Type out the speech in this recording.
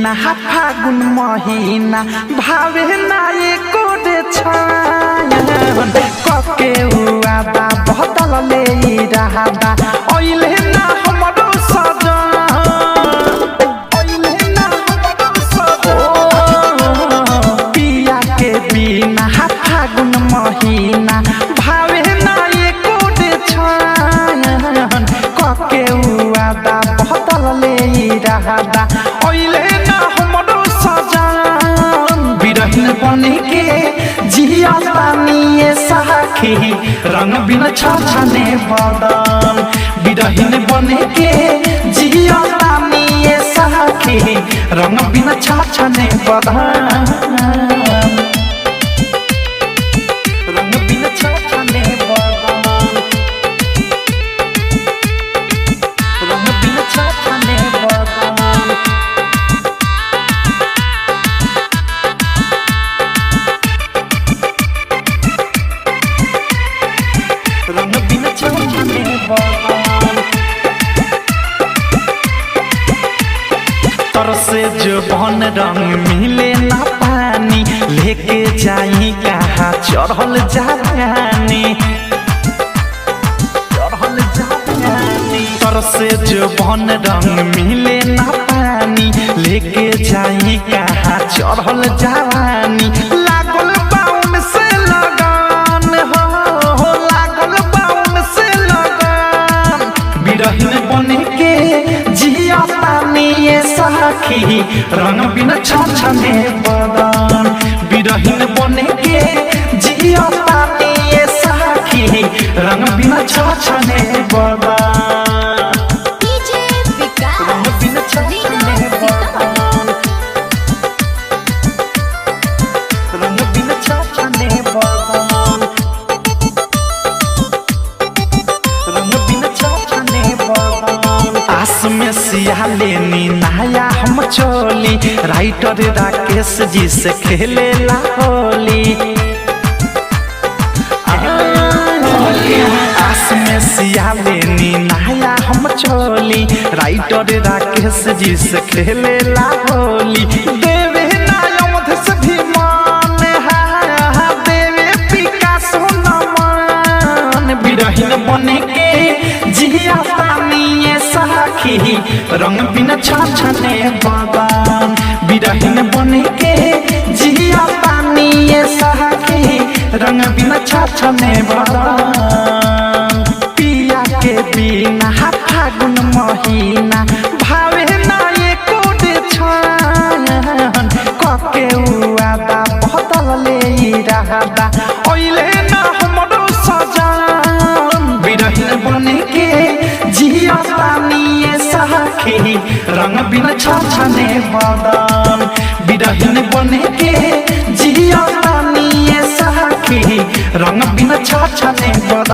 बिना फागुन महीना भावे ना एको रे छायन कके हुआ बा बहतल ले रहबा ओइले ना हमरो सजन ओइले ना हमरो सजन पिया के बिना फागुन महीना भावे ना एको रे छायन कके हुआ बा बहतल ले रहबा ओइले ना हमरो सजन बिरहिन बने के जिया तानिए सखी रंग बिन छछने बदन बिरहिन बने के जिया तानिए सखी रंग बिन छछने बदन रंग बिन छछने बदन रंग बिन छछने बदन रंग बिन छछने बदन तरसे जो बन रंग मिले ना पानी लेके जाई कहाँ चढ़ल जानी चढ़ल जानी तरसे जो बन रंग मिले ना पानी लेके जाई कहाँ चढ़ल जानी लागल बाउन से लगान हो लागल बाउन से लगान बिरहिन बने के जिया तानिए सखी रंग बिन छछने बदन बिरहिन बने के जिया तानिए सखी रंग बिन छछने बदन रंग बिन छछने बदन रंग बिन छछने बदन रंग बिन छछने बदन आस में सियाले नी नया हम चोली राइटर राकेश जी से खेले ला होली आस में सियाले नी नया हम चोली राइटर राकेश जी से खेले ला होली देवे नायमध से भी मान है देवे विकास नमन बिरहिन बने के जिया तानिए सखी रंग बिन छछने बदन बिरहिन बने के जिया तानिए सखी रंग बिन छछने बदन पिया के बिना फागुन महीना भावे ना एको रे छायन कके हुआ बा बहतल ले रहबा ओइले ना हमरो सजन बिरहिन बने के जिया तानिए सखी रंग बिन छछने बदन बिरहिन बने के जिया तानिए सखी रंग बिन छछने बदन।